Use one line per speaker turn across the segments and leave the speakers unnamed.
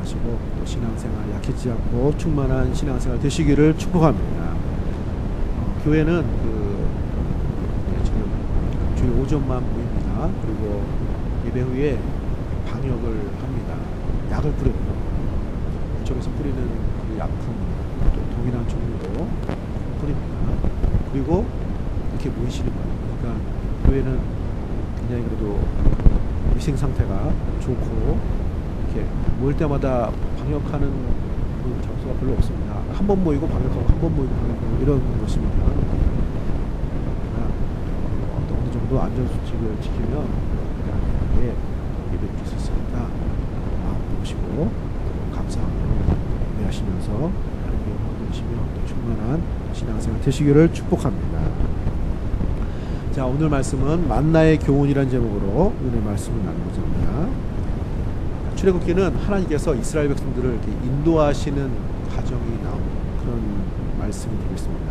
하시고 또 신앙생활 약해지지 않고 충만한 신앙생활 되시기를 축복합니다. 교회는 지금 주일 오전만 모입니다. 그리고 예배 후에 방역을 합니다. 약을 뿌려요. 이쪽에서 뿌리는 그 약품 또 독이나 종류로 뿌립니다. 그리고 이렇게 모이시는 거예요. 그러니까 교회는 굉장히 그래도 위생 상태가 좋고 이렇게 모일 때마다 방역하는 그 장소가 별로 없습니다. 한 번 모이고 방역하고 한 번 모이고 방역하고 이런 것입니다. 어느 정도 안전수칙을 지키면 안전하게 예배를 드릴 수 있으니까 마음 놓으시고 감사함으로 예배하시면서 하나님께 영광 드리시며 또 충만한 신앙생활 되시기를 축복합니다. 자, 오늘 말씀은 만나의 교훈이라는 제목으로 은혜 말씀을 나누고자 합니다. 출애굽기는 하나님께서 이스라엘 백성들을 이렇게 인도하시는 과정이 나오는 그런 말씀이 되겠습니다.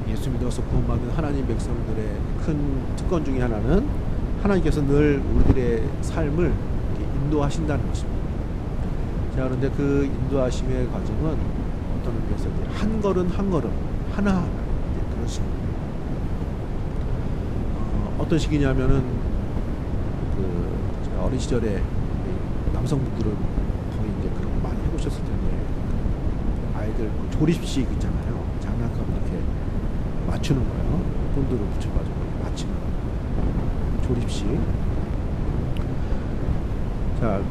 예수 믿어서 구원받는 하나님 백성들의 큰 특권 중에 하나는 하나님께서 늘 우리들의 삶을 이렇게 인도하신다는 것입니다. 자, 그런데 그 인도하심의 과정은 어떤 의미에서 한 걸음 한 걸음 하나하나 그런 식입니다. 어떤 식이냐면은 제가 어린 시절에 남성분들은 거의 이제 그런 거 많이 해보셨을 텐데 아이들 조립식 있잖아요. 장난감 이렇게 맞추는 거예요. 본드로 붙여가지고 맞추는 조립식. 자,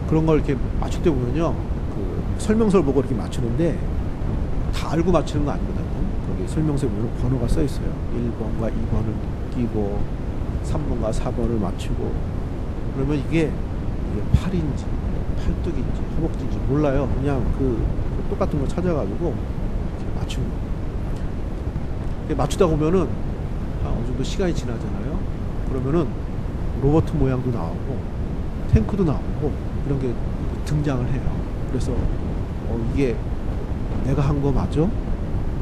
그런 걸 이렇게 맞출 때 보면요, 그 설명서를 보고 이렇게 맞추는데 다 알고 맞추는 거 아니거든요. 거기 설명서에 보면 번호가 써 있어요. 1번과 2번을 끼고 3번과 4번을 맞추고 그러면 이게 8인지 8뚝인지 허벅지인지 몰라요. 그냥 그 똑같은 거 찾아가지고 맞추는 거예요. 맞추다 보면은 어느 정도 시간이 지나잖아요. 그러면은 로봇 모양도 나오고 탱크도 나오고 이런 게 등장을 해요. 그래서 이게 내가 한 거 맞아?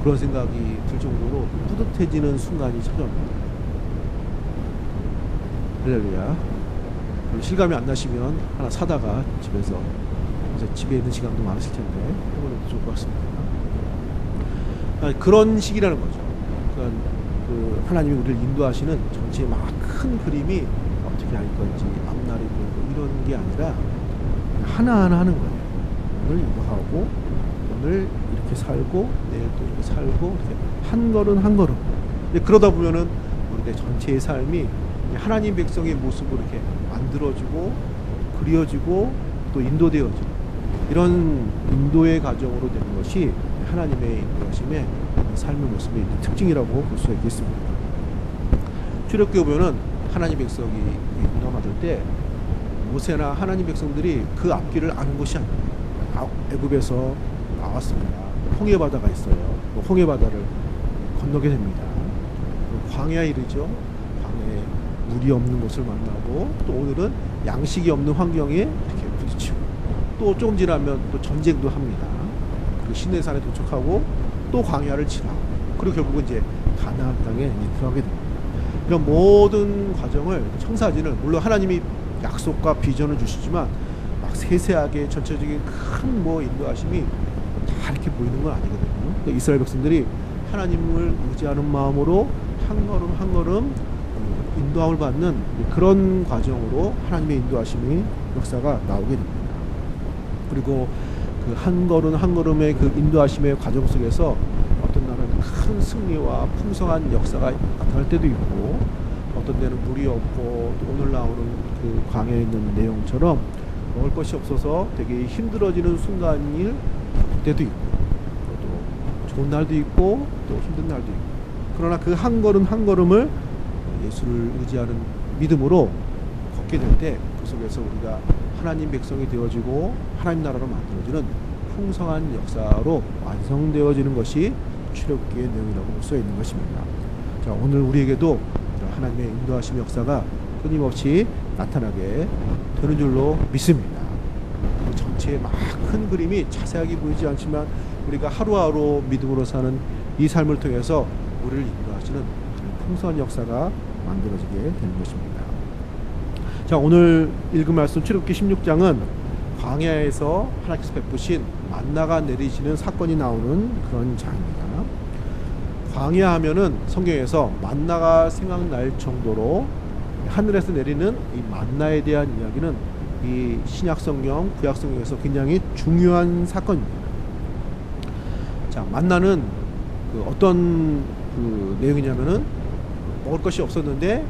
그런 생각이 들 정도로 뿌듯해지는 순간이 찾아옵니다. 할렐루야. 실감이 안 나시면 하나 사다가 집에서 이제 집에 있는 시간도 많으실 텐데 해보는 좋을 것 같습니다. 그런 식이라는 거죠. 그러니까 그 하나님이 우리를 인도하시는 전체의 막 큰 그림이 어떻게 할 건지 앞날이 보이고 이런 게 아니라 하나하나 하는 거예요. 오늘 이거 하고 오늘 이렇게 살고 내일 또 이렇게 살고 이렇게 한 걸음 한 걸음. 그러다 보면은 우리의 전체의 삶이 하나님 백성의 모습으로 이렇게 만들어지고 그려지고 또 인도되어지고 이런 인도의 과정으로 되는 것이 하나님의 인도하심의 삶의 모습의 특징이라고 볼 수 있겠습니다. 출애굽기에 보면은 하나님 백성이 인도받을 때 모세나 하나님 백성들이 그 앞길을 아는 것이 아닙니다. 애굽에서 나왔습니다. 홍해 바다가 있어요. 홍해 바다를 건너게 됩니다. 광야에 이르죠. 광야에 물이 없는 곳을 만나고 또 오늘은 양식이 없는 환경에 이렇게 부딪히고 또 조금 지나면 또 전쟁도 합니다. 그 시내산에 도착하고 또 광야를 지나고 그리고 결국은 이제 가나안 땅에 들어가게 됩니다. 이런 모든 과정을 청사진을 물론 하나님이 약속과 비전을 주시지만 막 세세하게 전체적인 큰 인도하심이 다 이렇게 보이는 건 아니거든요. 그러니까 이스라엘 백성들이 하나님을 의지하는 마음으로 한 걸음 한 걸음 인도함을 받는 그런 과정으로 하나님의 인도하심이 역사가 나오게 됩니다. 그리고 그 한 걸음 한 걸음의 그 인도하심의 과정 속에서 어떤 날은 큰 승리와 풍성한 역사가 나타날 때도 있고 어떤 데는 물이 없고 또 오늘 나오는 그 광야에 있는 내용처럼 먹을 것이 없어서 되게 힘들어지는 순간일 때도 있고 또 좋은 날도 있고 또 힘든 날도 있고 그러나 그 한 걸음 한 걸음을 예수를 의지하는 믿음으로 걷게 될 때 그 속에서 우리가 하나님 백성이 되어지고 하나님 나라로 만들어지는 풍성한 역사로 완성되어지는 것이 출애굽기의 내용이라고 볼 수 있는 것입니다. 자, 오늘 우리에게도 하나님의 인도하심 역사가 끊임없이 나타나게 되는 줄로 믿습니다. 그 전체의 막 큰 그림이 자세하게 보이지 않지만 우리가 하루하루 믿음으로 사는 이 삶을 통해서 우리를 인도하시는 풍성한 역사가 만들어지게 되는 것입니다. 자, 오늘 읽은 말씀 출애굽기 16장은 광야에서 하나님께서 베푸신 만나가 내리시는 사건이 나오는 그런 장입니다. 광야 하면은 성경에서 만나가 생각날 정도로 하늘에서 내리는 이 만나에 대한 이야기는 이 신약 성경, 구약 성경에서 굉장히 중요한 사건입니다. 자, 만나는 그 어떤 그 내용이냐면은 먹을 것이 없었는데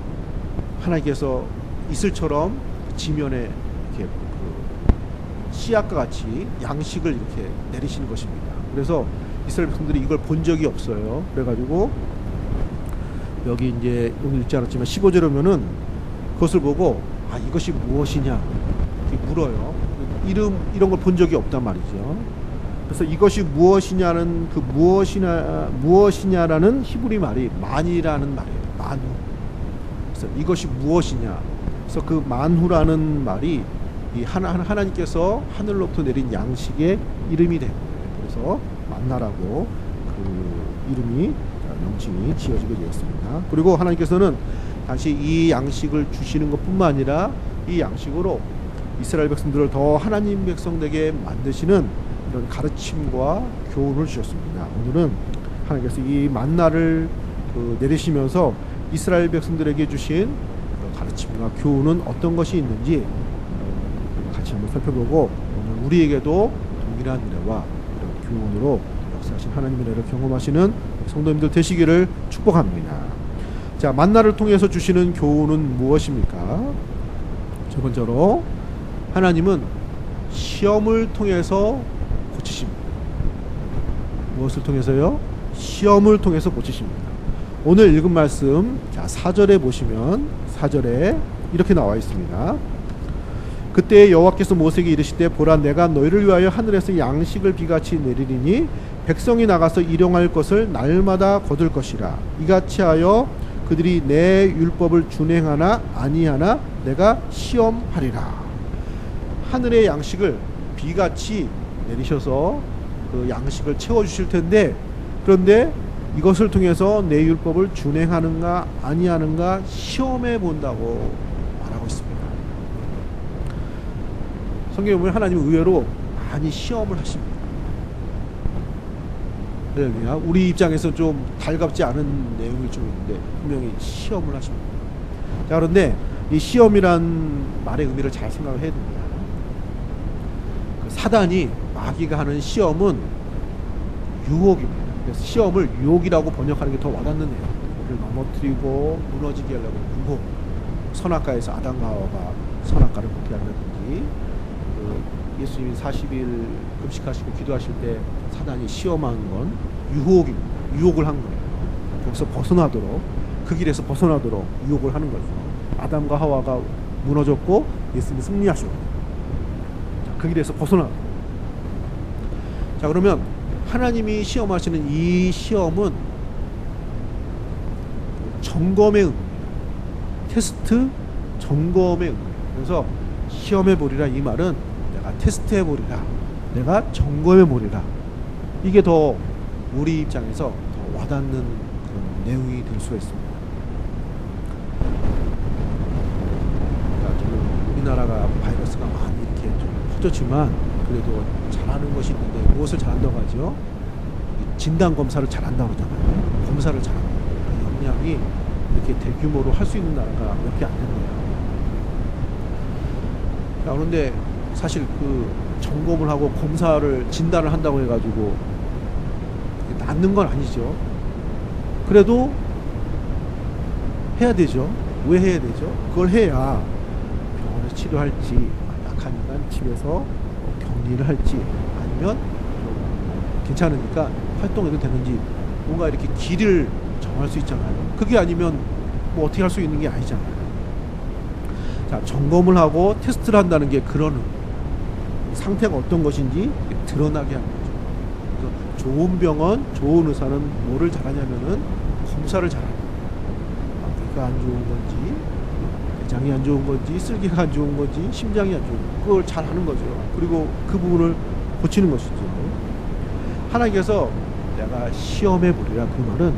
하나님께서 이슬처럼 지면에 이렇게 그 씨앗과 같이 양식을 이렇게 내리시는 것입니다. 그래서 이스라엘 백성들이 이걸 본 적이 없어요. 그래가지고 여기 이제 오늘 읽지 않았지만 15절에 보면은 그것을 보고 아 이것이 무엇이냐 이렇게 물어요. 이런 걸 본 적이 없단 말이죠. 그래서 이것이 무엇이냐는 그 무엇이냐라는 히브리 말이 만이라는 말이에요. 만후. 그래서 이것이 무엇이냐. 그래서 그 만후라는 말이 이 하나님께서 하늘로부터 내린 양식의 이름이 된 거예요. 그래서 만나라고 그 이름이 명칭이 지어지게 되었습니다. 그리고 하나님께서는 다시 이 양식을 주시는 것뿐만 아니라 이 양식으로 이스라엘 백성들을 더 하나님 백성 되게 만드시는 이런 가르침과 교훈을 주셨습니다. 오늘은 하나님께서 이 만나를 내리시면서 이스라엘 백성들에게 주신 가르침과 교훈은 어떤 것이 있는지 같이 한번 살펴보고 오늘 우리에게도 동일한 은혜와 이런 교훈으로 역사하신 하나님의 은혜를 경험하시는 성도님들 되시기를 축복합니다. 자, 만나를 통해서 주시는 교훈은 무엇입니까? 첫 번째로 하나님은 시험을 통해서 고치십니다. 무엇을 통해서요? 시험을 통해서 고치십니다. 오늘 읽은 말씀, 자, 4절에 보시면 4절에 이렇게 나와 있습니다. 그때 여호와께서 모세에게 이르시되 보라 내가 너희를 위하여 하늘에서 양식을 비같이 내리리니 백성이 나가서 일용할 것을 날마다 거둘 것이라. 이같이 하여 그들이 내 율법을 준행하나 아니하나 내가 시험하리라. 하늘의 양식을 비같이 내리셔서 그 양식을 채워주실 텐데 그런데 이것을 통해서 내 율법을 준행하는가 아니하는가 시험해 본다고 말하고 있습니다. 성경에 보면 하나님은 의외로 많이 시험을 하십니다. 할렐루야. 우리 입장에서 좀 달갑지 않은 내용이 좀 있는데 분명히 시험을 하십니다. 자, 그런데 이 시험이란 말의 의미를 잘 생각을 해야 됩니다. 그 사단이 마귀가 하는 시험은 유혹입니다. 그래서 시험을 유혹이라고 번역하는 게 더 와닿는 내용. 우리를 넘어뜨리고 무너지게 하려고 유혹. 선악과에서 아담과 하와가 선악과를 먹게 한다든지 그 예수님이 40일 금식하시고 기도하실 때 사단이 시험한 건 유혹입니다. 유혹을 한 거예요. 거기서 벗어나도록 그 길에서 벗어나도록 유혹을 하는 거죠. 아담과 하와가 무너졌고 예수님이 승리하시고 그 길에서 벗어나도록. 자, 그러면 하나님이 시험하시는 이 시험은 점검의 의미입니다. 테스트, 점검의 의미입니다. 그래서 시험해보리라 이 말은 내가 테스트해보리라, 내가 점검해보리라. 이게 더 우리 입장에서 더 와닿는 그런 내용이 될 수가 있습니다. 그러니까 지금 우리나라가 바이러스가 많이 이렇게 좀 퍼졌지만 그래도 잘하는 것이 있는데 무엇을 잘한다고 하죠? 진단검사를 잘한다고 그러잖아요. 검사를 잘한다. 그 역량이 이렇게 대규모로 할 수 있는 나라가 몇 개 안 된대요. 그런데 사실 그 점검을 하고 검사를 진단을 한다고 해가지고 낫는 건 아니죠. 그래도 해야 되죠. 왜 해야 되죠? 그걸 해야 병원에서 치료할지 약하니까 집에서 격리를 할지 아니면 괜찮으니까 활동해도 되는지 뭔가 이렇게 길을 정할 수 있잖아요. 그게 아니면 뭐 어떻게 할 수 있는 게 아니잖아요. 자, 점검을 하고 테스트를 한다는 게 그런 상태가 어떤 것인지 드러나게 하는 거죠. 그래서 좋은 병원, 좋은 의사는 뭐를 잘하냐면은 검사를 잘합니다. 위가 안 좋은 건지, 대장이 안 좋은 건지, 쓸개가 안 좋은 건지, 심장이 안 좋은 건지 그걸 잘하는 거죠. 그리고 그 부분을 고치는 것이죠. 하나님께서 내가 시험해 보리라 그 말은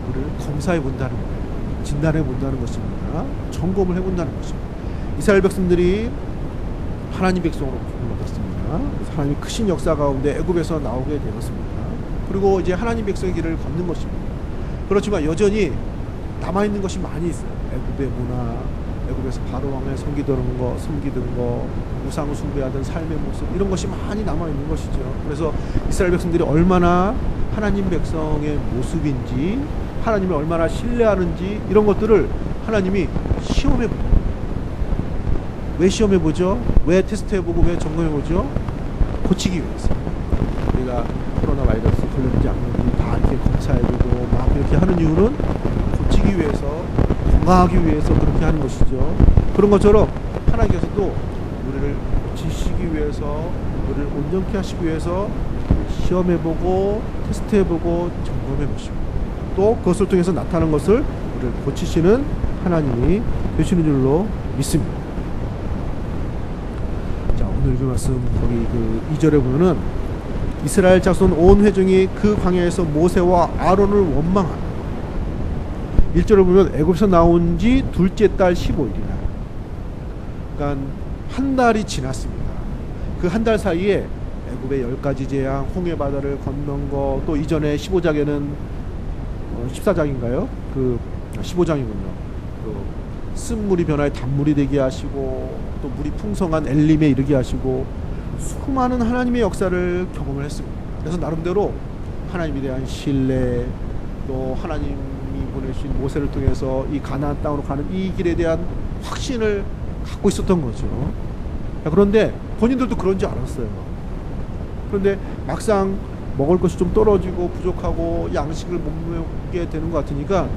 우리를 검사해 본다는 거예요. 진단해 본다는 것입니다. 점검을 해 본다는 것입니다. 이스라엘 백성들이 하나님 백성으로 부름을 받았습니다. 그래서 하나님이 크신 역사 가운데 애굽에서 나오게 되었습니다. 그리고 이제 하나님 백성의 길을 걷는 것입니다. 그렇지만 여전히 남아있는 것이 많이 있어요. 애굽의 문화, 애굽에서 바로 왕을 섬기던 거, 우상을 숭배하던 삶의 모습, 이런 것이 많이 남아있는 것이죠. 그래서 이스라엘 백성들이 얼마나 하나님 백성의 모습인지, 하나님을 얼마나 신뢰하는지, 이런 것들을 하나님이 시험해보죠. 왜 시험해보죠? 왜 테스트해보고 왜 점검해보죠? 고치기 위해서. 우리가 코로나 바이러스 걸렸는지 안 걸렸는지 다 이렇게 검사해보고 막 이렇게 하는 이유는 고치기 위해서, 건강하기 위해서 그렇게 하는 것이죠. 그런 것처럼 하나님께서도 우리를 고치시기 위해서, 우리를 온전케 하시기 위해서 시험해보고 테스트해보고 점검해보시고, 또 그것을 통해서 나타난 것을 우리를 고치시는 하나님이 되시는 줄로 믿습니다. 자, 오늘 그 말씀 거기 그 2절에 보면은 이스라엘 자손 온 회중이 그 광야에서 모세와 아론을 원망하라. 1절을 보면 애굽에서 나온 지 둘째 달 15일이라. 그러니까 한 달이 지났습니다. 그 한 달 사이에 애굽의 10가지 재앙, 홍해 바다를 건넌 거, 또 이전에 15장에는 14장인가요? 그 15장이군요. 그 쓴물이 변화해 단물이 되게 하시고, 또 물이 풍성한 엘림에 이르게 하시고, 수많은 하나님의 역사를 경험을 했습니다. 그래서 나름대로 하나님에 대한 신뢰, 또 하나님이 보내신 모세를 통해서 이 가나안 땅으로 가는 이 길에 대한 확신을 갖고 있었던 거죠. 그런데 본인들도 그런 줄 알았어요. 그런데 막상 먹을 것이 좀 떨어지고 부족하고 양식을 못 먹게 되는 것 같으니까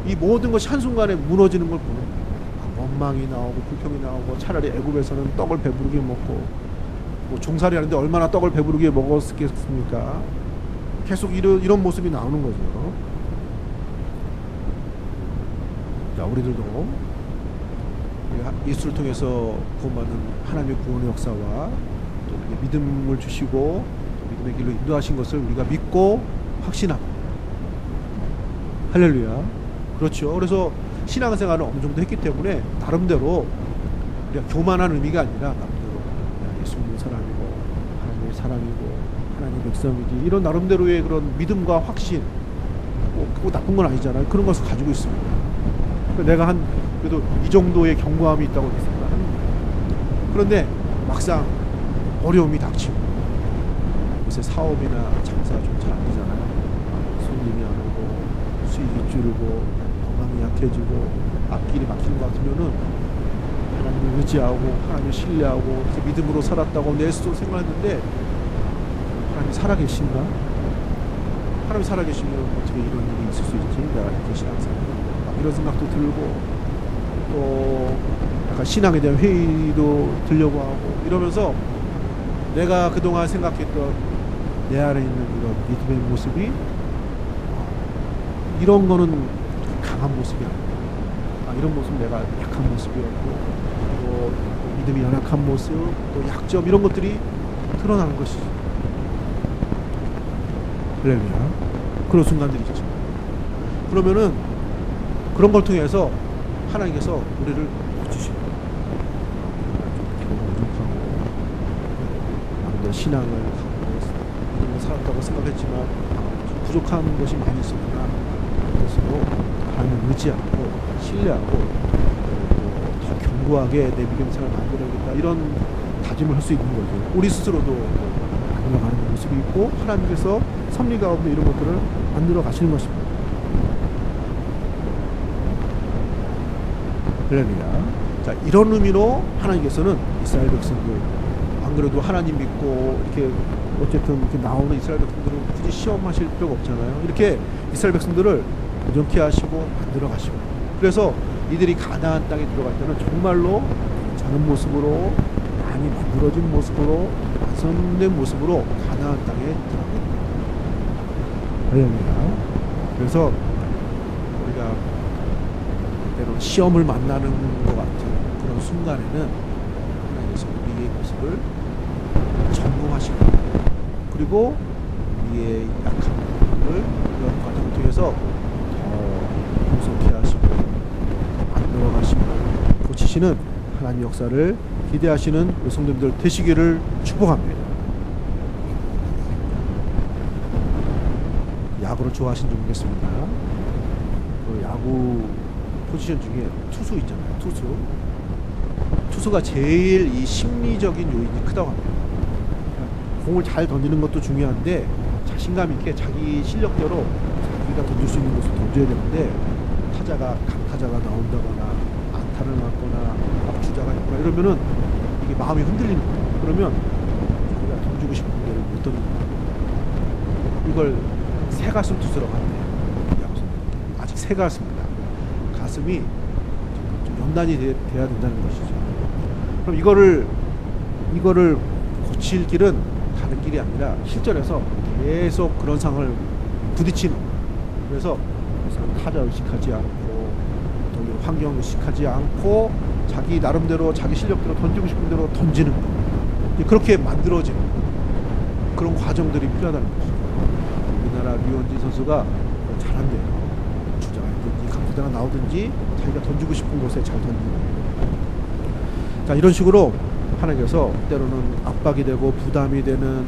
이 모든 것이 한순간에 무너지는 걸 보는 거예요. 원망이 나오고 불평이 나오고, 차라리 애굽에서는 떡을 배부르게 먹고, 뭐 종살이 하는데 얼마나 떡을 배부르게 먹었겠습니까? 계속 이런 모습이 나오는 거죠. 자, 우리들도 예수를 통해서 구원받는 하나님의 구원의 역사와 또 우리에게 믿음을 주시고 믿음의 길로 인도하신 것을 우리가 믿고 확신하고, 할렐루야. 그렇죠. 그래서 신앙생활을 어느 정도 했기 때문에 나름대로 우리가 교만한 의미가 아니라 나름대로 예수 믿는 사람이고 하나님의 사람이고 하나님의 백성이지, 이런 나름대로의 그런 믿음과 확신, 그거 나쁜 건 아니잖아요. 그런 것을 가지고 있습니다. 내가 그래도 이 정도의 견고함이 있다고 생각하는 거예요. 그런데 막상 어려움이 닥치고, 요새 사업이나 장사 좀 잘 안 되잖아요. 손님이 안 오고 수익이 줄고 건강이 약해지고 앞길이 막히는 것 같으면은 하나님을 의지하고 하나님을 신뢰하고 이렇게 믿음으로 살았다고 내 스스로 생각했는데, 하나님이 살아계신가? 하나님이 살아계시면 어떻게 이런 일이 있을 수 있지? 내가 이렇게 신앙생활 이런 생각도 들고, 또 약간 신앙에 대한 회의도 들려고 하고, 이러면서 내가 그동안 생각했던 내 안에 있는 이런 믿음의 모습이 이런 거는 강한 모습이 아니야. 이런 모습 내가 약한 모습이었고, 또 믿음이 연약한 모습, 또 약점, 이런 것들이 드러나는 것이죠. 할렐루야. 그런 순간들이 있죠. 그러면은 그런 걸 통해서 하나님께서 우리를 고치시는 거예요. 부족하고 나름대로 신앙을 갖고 살았다고 생각했지만 부족한 것이 많이 있었구나. 그것으로 하나님을 의지하고 신뢰하고 더 견고하게 내 믿음의 생활을 만들어야겠다, 이런 다짐을 할 수 있는 거죠. 우리 스스로도 만들어가는 모습이 있고, 하나님께서 섭리 가운데 이런 것들을 만들어 가시는 것입니다. 할렐루야. 자, 이런 의미로 하나님께서는 이스라엘 백성들, 안 그래도 하나님 믿고 이렇게 어쨌든 이렇게 나오는 이스라엘 백성들은 굳이 시험하실 필요가 없잖아요. 이렇게 이스라엘 백성들을 온전케 하시고 만들어 가시고, 그래서 이들이 가나안 땅에 들어갈 때는 정말로 괜찮은 모습으로, 많이 만들어진 모습으로, 완성된 모습으로 가나안 땅에 들어갑니다. 할렐루야. 그래서 우리가 때로 시험을 만나는 것 같은 그런 순간에는 하나님께서 우리의 모습을 점검하시고, 그리고 우리의 약한 부분을 이런 과정을 통해서 더 분석해 하시고 만들어 가시고 고치시는 하나님 하나님 역사를 기대하시는 우리 성도님들 되시기를 축복합니다. 야구를 좋아하시는 분 계십니다. 그 야구 포지션 중에 투수 있잖아요. 투수가 제일 이 심리적인 요인이 크다고 합니다. 공을 잘 던지는 것도 중요한데 자신감 있게 자기 실력대로 자기가 던질 수 있는 곳을 던져야 되는데 강타자가 나온다거나 안타를 맞거나 앞주자가 있거나 이러면은 이게 마음이 흔들리는 거예요. 그러면 자기가 던지고 싶은 데를 못 던지는 거예요. 이걸 새가슴 투수라고 하는데요. 아직 새가슴입니다. 가슴이 좀 연단이 돼야 된다는 것이죠. 그럼 이거를 고칠 길은 다른 길이 아니라 실전에서 계속 그런 상황을 부딪히는 거예요. 그래서 타자 의식하지 않고 또 환경 의식하지 않고 자기 나름대로 자기 실력대로 던지고 싶은 대로 던지는 거예요. 그렇게 만들어지는 그런 과정들이 필요하다는 거죠. 우리나라 류현진 선수가 잘한대요. 주자가 있든지 강타자가 나오든지 자기가 던지고 싶은 곳에 잘 던지는 거예요. 자, 이런 식으로 하나님께서 때로는 압박이 되고 부담이 되는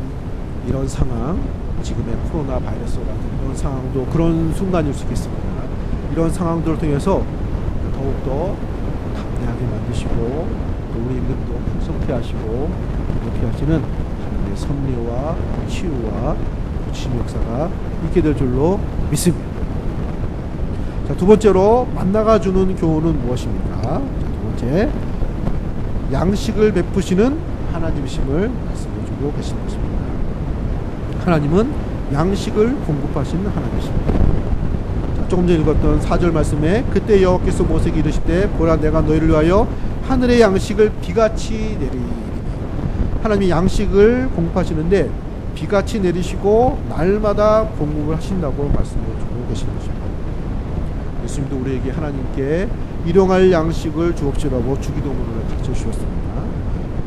이런 상황, 지금의 코로나 바이러스 같은 이런 상황도 그런 순간일 수 있겠습니다. 이런 상황들을 통해서 더욱더 담대하게 만드시고 또 우리 믿음도 풍성케 하시고 높이 하시는 하나님의 섭리와 치유와 고침 역사가 있게 될 줄로 믿습니다. 자, 두 번째로 만나가 주는 교훈은 무엇입니까? 자, 두 번째, 양식을 베푸시는 하나님이심을 말씀해주고 계시는 것입니다. 하나님은 양식을 공급하시는 하나님이십니다. 자, 조금 전에 읽었던 4절 말씀에 그때 여호와께서 모세에게 이르시되 보라 내가 너희를 위하여 하늘의 양식을 비같이 내리리니 하나님이 양식을 공급하시는데 비같이 내리시고 날마다 공급을 하신다고 말씀해주고 계시는 것입니다. 예수님도 우리에게 하나님께 일용할 양식을 주옵시라고 주기도문을 가르쳐 주셨습니다.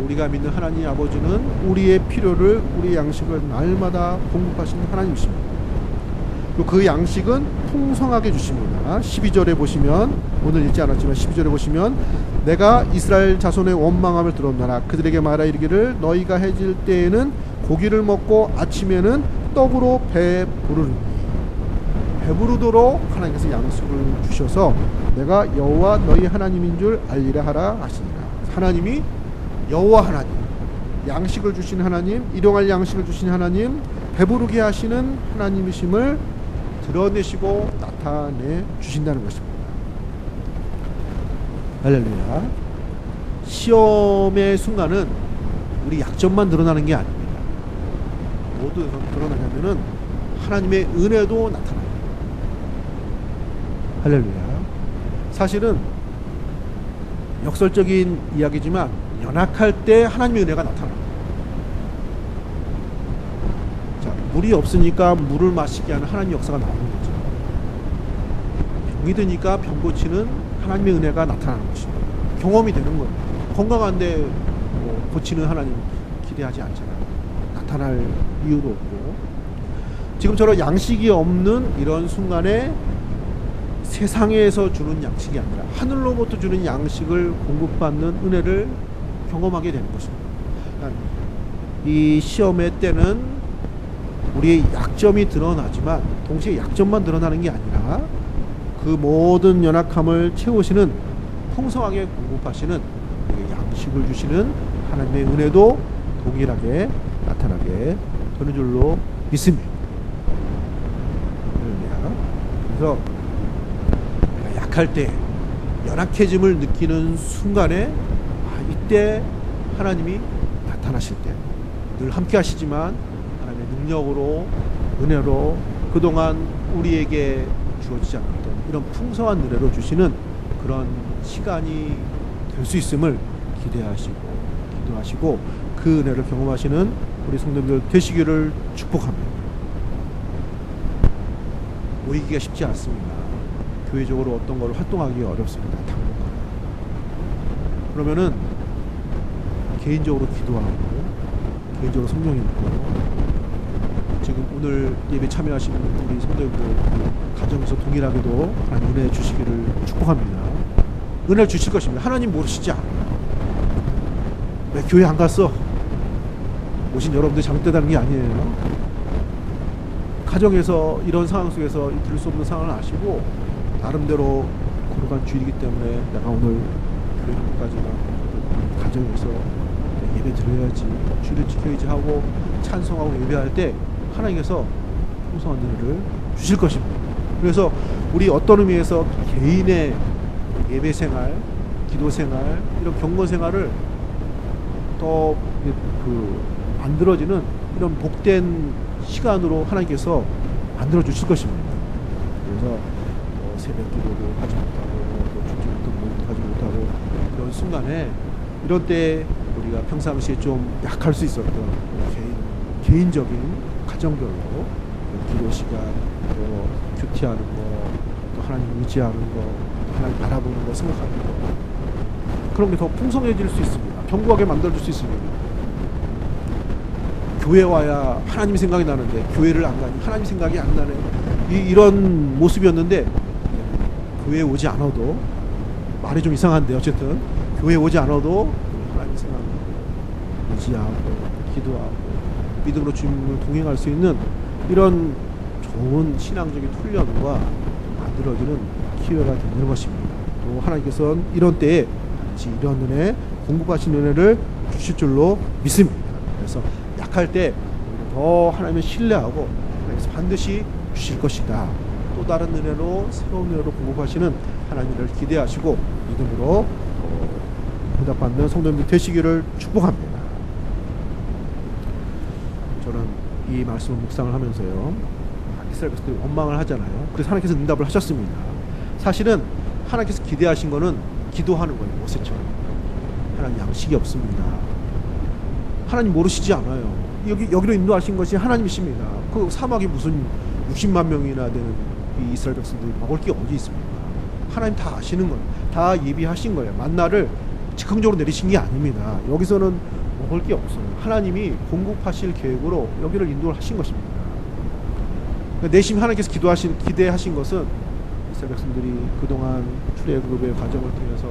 우리가 믿는 하나님 아버지는 우리의 필요를 우리의 양식을 날마다 공급하시는 하나님이십니다. 그 양식은 풍성하게 주십니다. 12절에 보시면 오늘 읽지 않았지만 12절에 보시면 내가 이스라엘 자손의 원망함을 들었노라 그들에게 말하 이르기를 너희가 해질 때에는 고기를 먹고 아침에는 떡으로 배부르니 배부르도록 하나님께서 양식을 주셔서 내가 여호와 너희 하나님인 줄 알리라 하라 하시니라. 하나님이 여호와 하나님, 양식을 주신 하나님, 일용할 양식을 주신 하나님, 배부르게 하시는 하나님이심을 드러내시고 나타내 주신다는 것입니다. 할렐루야. 시험의 순간은 우리 약점만 드러나는 게 아닙니다. 모두 드러나냐면은 하나님의 은혜도 나타납니다. 할렐루야. 사실은 역설적인 이야기지만 연약할 때 하나님의 은혜가 나타납니다. 자, 물이 없으니까 물을 마시게 하는 하나님의 역사가 나오는 거죠. 병이 드니까 병 고치는 하나님의 은혜가 나타나는 것입니다. 경험이 되는 거예요. 건강한데 뭐 고치는 하나님 기대하지 않잖아요. 나타날 이유도 없고. 지금처럼 양식이 없는 이런 순간에 세상에서 주는 양식이 아니라 하늘로부터 주는 양식을 공급받는 은혜를 경험하게 되는 것입니다. 이 시험의 때는 우리의 약점이 드러나지만 동시에 약점만 드러나는 게 아니라 그 모든 연약함을 채우시는 풍성하게 공급하시는 양식을 주시는 하나님의 은혜도 동일하게 나타나게 되는 줄로 믿습니다. 그래서 약할 때 연약해짐을 느끼는 순간에 이때 하나님이 나타나실 때 늘 함께 하시지만 하나님의 능력으로 은혜로 그동안 우리에게 주어지지 않았던 이런 풍성한 은혜로 주시는 그런 시간이 될 수 있음을 기대하시고 기도하시고 그 은혜를 경험하시는 우리 성도님들 되시기를 축복합니다. 모이기가 쉽지 않습니다. 교회적으로 어떤 걸 활동하기가 어렵습니다. 당분간. 그러면은 개인적으로 기도하고 개인적으로 성령 읽고 지금 오늘 예배 참여하시는 우리 성도님들 가정에서 동일하게도 하나님 은혜 주시기를 축복합니다. 은혜를 주실 것입니다. 하나님 모르시지 않아요. 왜 교회 안 갔어? 오신 여러분들 잘못되다는 게 아니에요. 가정에서 이런 상황 속에서 들을 수 없는 상황을 아시고 나름대로 거룩한 주일이기 때문에 내가 오늘 교회 한까지나 가정에서 예배 드려야지, 주일을 지켜야지 하고 찬송하고 예배할 때 하나님께서 풍성한 은혜를 주실 것입니다. 그래서 우리 어떤 의미에서 개인의 예배 생활, 기도 생활, 이런 경건 생활을 더 만들어지는 이런 복된 시간으로 하나님께서 만들어 주실 것입니다. 그래서 새벽 기도도 하지 못하고 또 주지 못한 모임도 하지 못하고 그런 순간에 이런 때 우리가 평상시에 좀 약할 수 있었던 개인적인 가정별로 기도 시간, 또 큐티하는 거, 또 하나님 의지하는 거, 또 하나님 바라보는 거, 생각하는 거, 그런 게 더 풍성해질 수 있습니다. 견고하게 만들어줄 수 있습니다. 교회 와야 하나님 생각이 나는데 교회를 안 가니 하나님 생각이 안 나네. 이런 모습이었는데 교회에 오지 않아도, 말이 좀 이상한데 어쨌든 교회에 오지 않아도 하나님 생각 의지하고 기도하고 믿음으로 주님을 동행할 수 있는 이런 좋은 신앙적인 훈련과 만들어지는 기회가 되는 것입니다. 또 하나님께서는 이런 때에 이런 은혜, 공급하신 은혜를 주실 줄로 믿습니다. 그래서 약할 때 더 하나님을 신뢰하고 하나님께서 반드시 주실 것이다. 또 다른 은혜로, 새로운 은혜로 공급하시는 하나님을 기대하시고 믿음으로 응답받는 성도님들 되시기를 축복합니다. 저는 이 말씀을 묵상을 하면서요, 이스라엘 백성들이 원망을 하잖아요. 그래서 하나님께서 응답을 하셨습니다. 사실은 하나님께서 기대하신 거는 기도하는 거예요. 모세처럼. 하나님 양식이 없습니다. 하나님 모르시지 않아요. 여기로 인도하신 것이 하나님이십니다. 그 사막이 무슨 60만 명이나 되는 이 이스라엘 백성들이 먹을 게 어디 있습니까? 하나님 다 아시는 거예요. 다 예비하신 거예요. 만나를 즉흥적으로 내리신 게 아닙니다. 여기서는 먹을 게 없어요. 하나님이 공급하실 계획으로 여기를 인도하신 것입니다. 내심 하나님께서 기대하신 것은 이스라엘 백성들이 그동안 출애굽의 과정을 통해서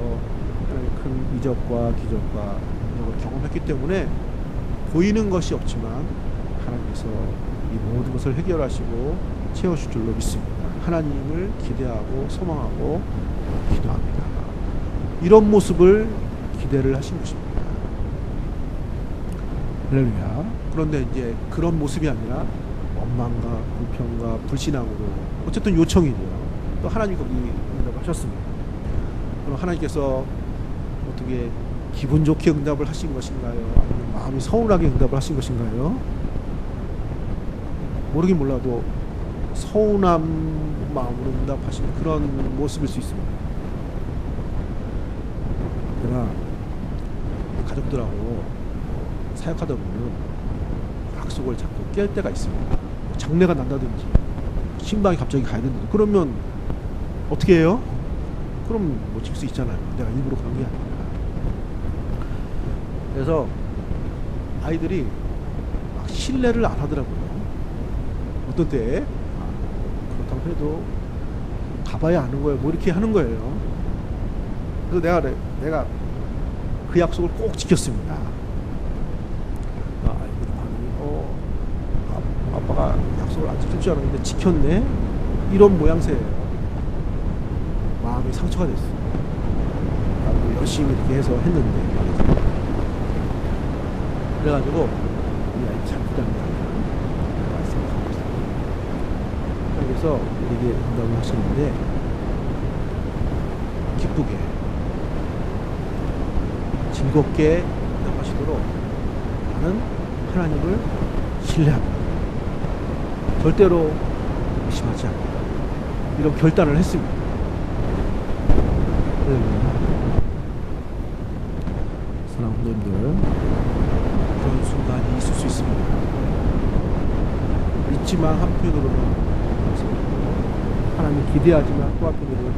하나님의 큰 이적과 기적과 능력을 경험했기 때문에 보이는 것이 없지만 하나님께서 이 모든 것을 해결하시고 채우실 줄로 믿습니다. 하나님을 기대하고 소망하고 기도합니다. 이런 모습을 기대를 하신 것입니다. 할렐루야. 그런데 이제 그런 모습이 아니라 원망과 불평과 불신앙으로 어쨌든 요청이죠. 또 하나님 거기 응답하셨습니다. 그럼 하나님께서 어떻게 기분 좋게 응답을 하신 것인가요? 아니면 마음이 서운하게 응답을 하신 것인가요? 모르긴 몰라도 서운한 마음으로 응답하신 그런 모습일 수 있습니다. 그러나 가족들하고 사역하다 보면 약속을 자꾸 깰 때가 있습니다. 장례가 난다든지 신방이 갑자기 가야 된다든지 그러면 어떻게 해요? 그럼 뭐 질 수 있잖아요. 내가 일부러 그런 게 아니라. 그래서 아이들이 막 신뢰를 안 하더라고요. 어떤 때에 그렇다고 해도 가봐야 아는 거예요. 뭐 이렇게 하는 거예요. 그래서 내가 그 약속을 꼭 지켰습니다. 아이들이 아빠가 약속을 안 지킬 줄 알았는데 지켰네. 이런 모양새예요. 마음이 상처가 됐어요. 나도 열심히 이렇게 해서 했는데 말이죠. 그래가지고 이 아이 잘못한 게 아니라 말씀을 하고 있습니다. 그래서 우리에게 응답을 하시는데 기쁘게 즐겁게 응답하시도록 나는 하나님을 신뢰합니다. 절대로 의심하지 않는다. 이런 결단을 했습니다. 사랑하는 분들, 그런 순간이 있을 수 있습니다. 있지만 한편으로는 하나님 기대하지만 또 한편으로는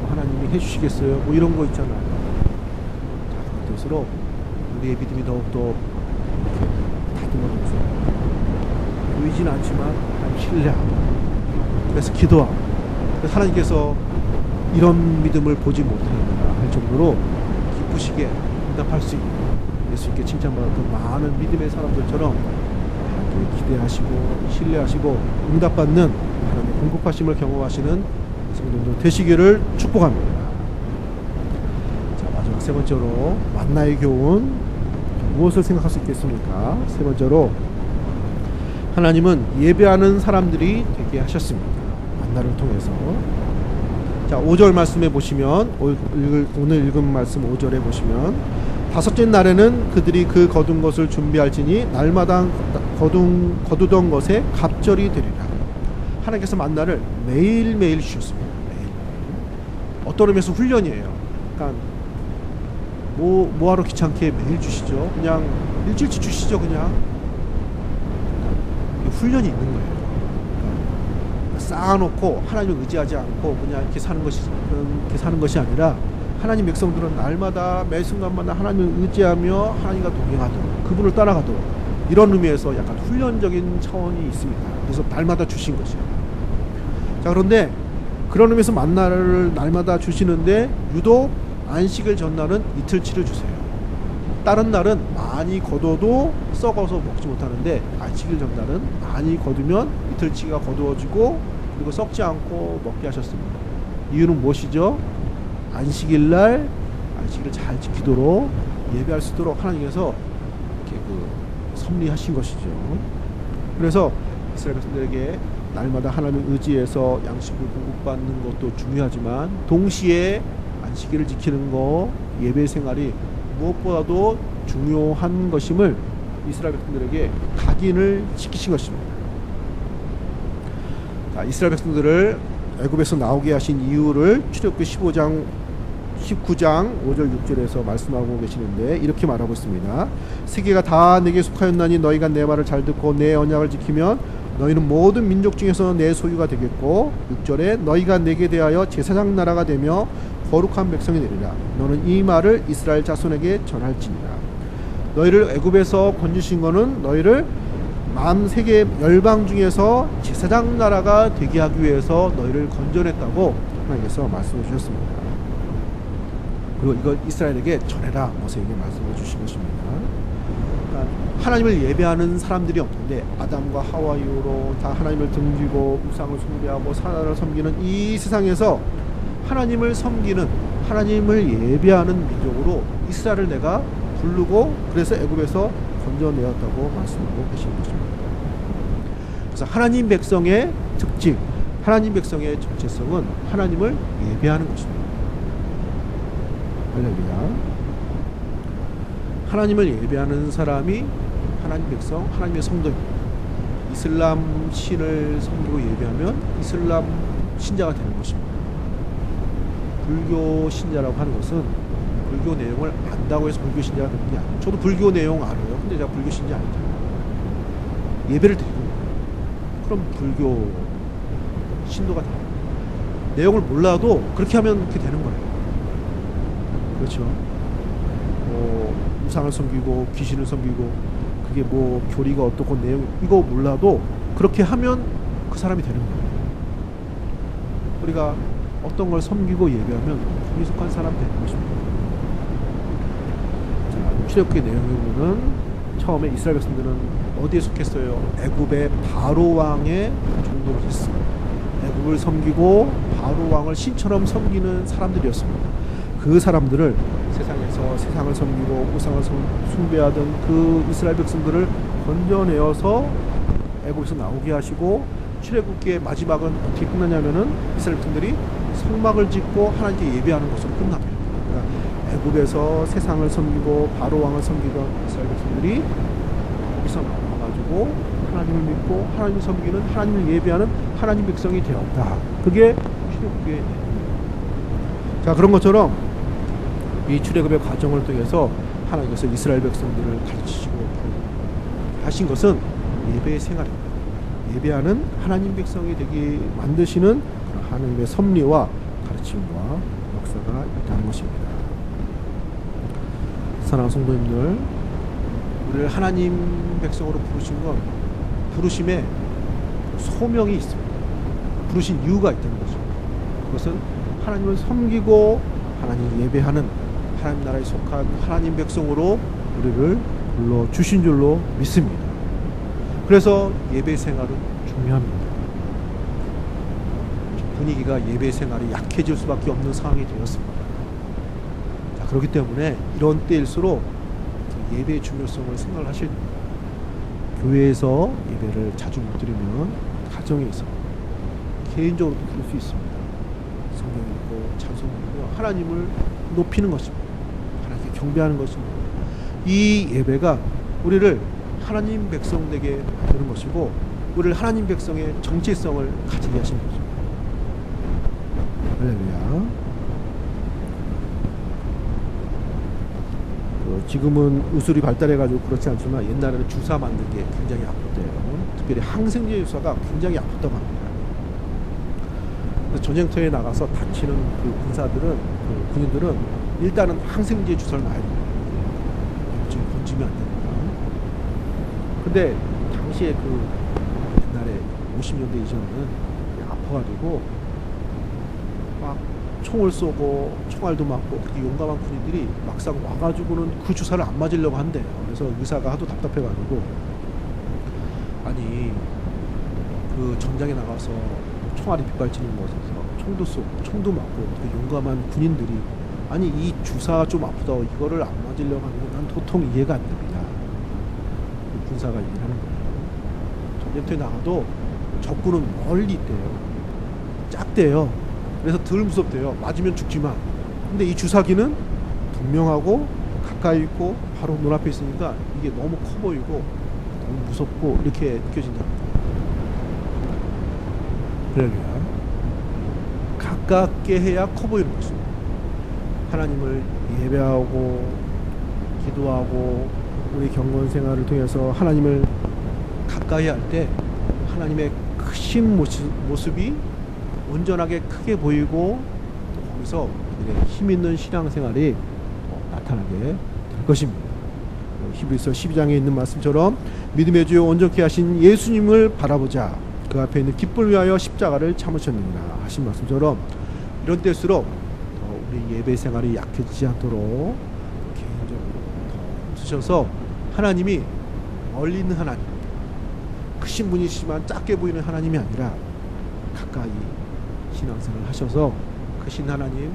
하나님이 해주시겠어요? 뭐 이런 거 있잖아요. 자, 그것으로 우리의 믿음이 더욱더 다듬어져서 보이진 않지만 하나님 신뢰하고 그래서 기도하고 그래서 하나님께서 이런 믿음을 보지 못한다 할 정도로 기쁘시게 응답할 수 있는 수 있게 칭찬받았던 많은 믿음의 사람들처럼 하나님께 기대하시고 신뢰하시고 응답받는 하나님의 공급하심을 경험하시는 성도들 되시기를 축복합니다. 자, 마지막 세 번째로 만나의 교훈 무엇을 생각할 수 있겠습니까? 세 번째로 하나님은 예배하는 사람들이 되게 하셨습니다. 만나를 통해서. 자, 5절 말씀에 보시면 오늘 읽은 말씀 5절에 보시면 다섯째 날에는 그들이 그 거둔 것을 준비할지니 날마다 거두던 것에 갑절이 되리라. 하나님께서 만나를 매일매일 주셨습니다. 매일매일. 어떤 의미에서 훈련이에요. 그러니까 뭐하러 귀찮게 매일 주시죠. 그냥 일주일치 주시죠. 그냥 훈련이 있는 거예요. 그러니까 쌓아놓고 하나님을 의지하지 않고 그냥 이렇게 사는 것이 아니라 하나님 백성들은 날마다 매 순간마다 하나님을 의지하며 하나님과 동행하도록 그분을 따라가도록 이런 의미에서 약간 훈련적인 차원이 있습니다. 그래서 날마다 주신 것이에요. 자, 그런데 그런 의미에서 만나를 날마다 주시는데 유독 안식일 전날은 이틀치를 주세요. 다른 날은 많이 거둬도 썩어서 먹지 못하는데 안식일 전날은 많이 거두면 이틀치가 거두어지고 그리고 썩지 않고 먹게 하셨습니다. 이유는 무엇이죠? 안식일날 안식일을 잘 지키도록 예배할 수 있도록 하나님께서 이렇게 섭리하신 것이죠. 그래서 이스라엘 백성들에게 날마다 하나님을 의지해서 양식을 공급받는 것도 중요하지만 동시에 안식일을 지키는 거 예배 생활이 무엇보다도 중요한 것임을 이스라엘 백성들에게 각인을 시키신 것입니다. 자, 이스라엘 백성들을 애굽에서 나오게 하신 이유를 출애굽기 19장 5절 6절에서 말씀하고 계시는데 이렇게 말하고 있습니다. 세계가 다 내게 속하였나니 너희가 내 말을 잘 듣고 내 언약을 지키면 너희는 모든 민족 중에서 내 소유가 되겠고 6절에 너희가 내게 대하여 제사장 나라가 되며 거룩한 백성이 되리라. 너는 이 말을 이스라엘 자손에게 전할지니라. 너희를 애굽에서 건지신 것은 너희를 세계 열방 중에서 제사장 나라가 되게 하기 위해서 너희를 건져냈다고 하나님께서 말씀해 주셨습니다. 그리고 이걸 이스라엘에게 전해라 모세에게 말씀해 주신 것입니다. 그러니까 하나님을 예배하는 사람들이 없는데 아담과 하와 이후로 다 하나님을 등지고 우상을 숭배하고 사나를 섬기는 이 세상에서 하나님을 섬기는 하나님을 예배하는 민족으로 이스라엘을 내가 부르고 그래서 애굽에서 건져내었다고 말씀하고 계시는 것입니다. 그래서 하나님 백성의 특징, 하나님 백성의 정체성은 하나님을 예배하는 것입니다. 할렐루야. 하나님을 예배하는 사람이 하나님 백성, 하나님의 성도입니다. 이슬람 신을 섬기고 예배하면 이슬람 신자가 되는 것입니다. 불교 신자라고 하는 것은 불교 내용을 안다고 해서 불교 신자가 되는 게 아니에요. 저도 불교 내용 알아요. 근데 제가 불교 신자 아니잖아요. 예배를 드리는 거예요. 그럼 불교 신도가 돼요. 내용을 몰라도 그렇게 하면 그렇게 되는 거예요. 그렇죠. 우상을 섬기고 귀신을 섬기고 그게 뭐 교리가 어떻고 내용 이거 몰라도 그렇게 하면 그 사람이 되는 거예요. 우리가 어떤 걸 섬기고 예배하면 거기에 속한 사람 되는 것입니다. 자, 출애굽기 내용에 보면 처음에 이스라엘 백성들은 어디에 속했어요? 애굽의 바로 왕의 종노릇 했습니다. 애굽을 섬기고 바로 왕을 신처럼 섬기는 사람들이었습니다. 그 사람들을 세상에서 세상을 섬기고 우상을 숭배하던 그 이스라엘 백성들을 건져내어서 애굽에서 나오게 하시고 출애굽기의 마지막은 어떻게 끝나냐면은 이스라엘 백성들이 성막을 짓고 하나님께 예배하는 것으로 끝납니다. 그러니까 애굽에서 세상을 섬기고 바로 왕을 섬기던 이스라엘 백성들이 여기서 나와가지고 하나님을 믿고 하나님을 섬기는 하나님을 예배하는 하나님 백성이 되었다. 그게 출애굽기의 내용입니다. 자, 그런 것처럼 이 출애굽의 과정을 통해서 하나님께서 이스라엘 백성들을 가르치시고 하신 것은 예배의 생활입니다. 예배하는 하나님 백성이 되게 만드시는 하나님의 섭리와 가르침과 역사가 있다는 것입니다. 사랑하는 성도님들, 우리를 하나님 백성으로 부르신 건 부르심에 소명이 있습니다. 부르신 이유가 있다는 거죠. 그것은 하나님을 섬기고 하나님을 예배하는 하나님 나라에 속한 하나님 백성으로 우리를 불러 주신 줄로 믿습니다. 그래서 예배 생활은 중요합니다. 분위기가 예배 생활이 약해질 수밖에 없는 상황이 되었습니다. 자, 그렇기 때문에 이런 때일수록 예배의 중요성을 생각을 하실 겁니다. 교회에서 예배를 자주 못 드리면 가정에서 개인적으로도 그럴 수 있습니다. 성경 읽고 찬송 부르고 하나님을 높이는 것입니다. 하나님께 경배하는 것입니다. 이 예배가 우리를 하나님 백성 되게 만드는 것이고 우리를 하나님 백성의 정체성을 가지게 하시는 것입니다. 할렐루야. 지금은 의술이 발달해가지고 그렇지 않지만 옛날에는 주사 맞는 게 굉장히 아팠대요. 특별히 항생제 주사가 굉장히 아팠다고 합니다. 전쟁터에 나가서 다치는 그 군인들은 일단은 항생제 주사를 놔야 됩니다. 지금 건지면 안 됩니다. 근데 당시에 옛날에 50년대 이전에는 아파가지고 막 총을 쏘고 총알도 맞고 그렇게 용감한 군인들이 막상 와가지고는 그 주사를 안 맞으려고 한대요. 그래서 의사가 하도 답답해가지고 아니 그 전장에 나가서 총알이 빗발치는 곳에서 총도 쏘고 총도 맞고 그 용감한 군인들이 아니 이 주사가 좀 아프다고 이거를 안 맞으려고 하는 건 난 도통 이해가 안 됩니다. 그 군사가 얘기를 하는 거예요. 전쟁터에 나가도 적군은 멀리 있대요. 작대요. 그래서 덜 무섭대요. 맞으면 죽지만. 근데 이 주사기는 분명하고 가까이 있고 바로 눈앞에 있으니까 이게 너무 커 보이고 너무 무섭고 이렇게 느껴진답니다. 그러니까 가깝게 해야 커 보이는 것입니다. 하나님을 예배하고 기도하고 우리 경건 생활을 통해서 하나님을 가까이 할 때 하나님의 크신 모습이 온전하게 크게 보이고 또 거기서 힘 있는 신앙생활이 나타나게 될 것입니다. 히브리서 12장에 있는 말씀처럼 믿음의 주요 온전케 하신 예수님을 바라보자. 그 앞에 있는 기쁨을 위하여 십자가를 참으셨느니라 하신 말씀처럼 이런 때일수록 우리 예배 생활이 약해지지 않도록 개인적으로 더 힘쓰셔서 하나님이 멀리 있는 하나님, 크신 분이시지만 작게 보이는 하나님이 아니라 가까이 신앙생활을 하셔서 크신 하나님,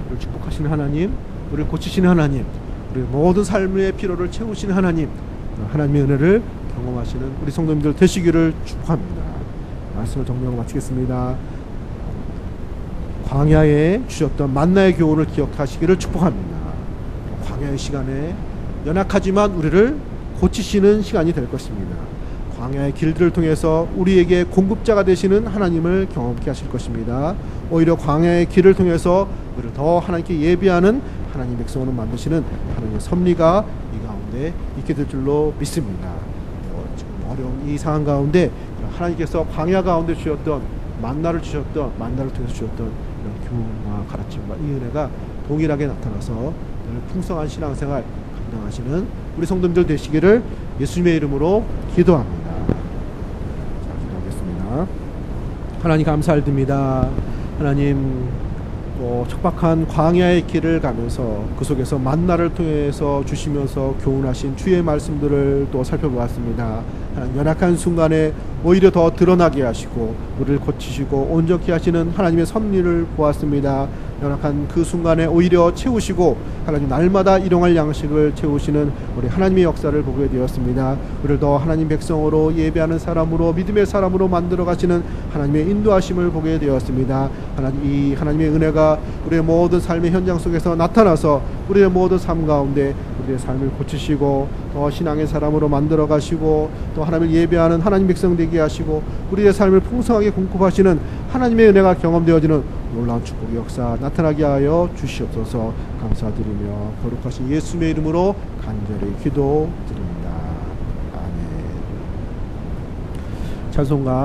우리를 축복하시는 하나님, 우리를 고치시는 하나님, 우리의 모든 삶의 필요를 채우시는 하나님, 하나님의 은혜를 경험하시는 우리 성도님들 되시기를 축복합니다. 말씀을 정리하고 마치겠습니다. 광야에 주셨던 만나의 교훈을 기억하시기를 축복합니다. 광야의 시간에 연약하지만 우리를 고치시는 시간이 될 것입니다. 광야의 길들을 통해서 우리에게 공급자가 되시는 하나님을 경험케 하실 것입니다. 오히려 광야의 길을 통해서 우리를 더 하나님께 예비하는 하나님 백성으로 만드시는 하나님의 섭리가 이 가운데 있게 될 줄로 믿습니다. 지금 어려운 이 상황 가운데 하나님께서 광야 가운데 주셨던 만나를 통해서 주셨던 이런 교훈과 가르침과 이 은혜가 동일하게 나타나서 늘 풍성한 신앙생활 감당하시는 우리 성도님들 되시기를 예수님의 이름으로 기도합니다. 자, 기도하겠습니다. 하나님 감사드립니다. 하나님 척박한 광야의 길을 가면서 그 속에서 만나를 통해서 주시면서 교훈하신 주의 말씀들을 또 살펴보았습니다. 하나님 연약한 순간에 오히려 더 드러나게 하시고 우리를 고치시고 온전케 하시는 하나님의 섭리를 보았습니다. 연약한 그 순간에 오히려 채우시고 하나님 날마다 일용할 양식을 채우시는 우리 하나님의 역사를 보게 되었습니다. 우리를 더 하나님 백성으로 예배하는 사람으로 믿음의 사람으로 만들어 가시는 하나님의 인도하심을 보게 되었습니다. 하나님 이 하나님의 은혜가 우리의 모든 삶의 현장 속에서 나타나서 우리의 모든 삶 가운데 우리의 삶을 고치시고 더 신앙의 사람으로 만들어 가시고 또 하나님을 예배하는 하나님 백성 되게 하시고 우리의 삶을 풍성하게 공급하시는 하나님의 은혜가 경험되어지는 놀라운 축복의 역사 나타나게 하여 주시옵소서. 감사드리며 거룩하신 예수님의 이름으로 간절히 기도드립니다. 아멘. 찬송가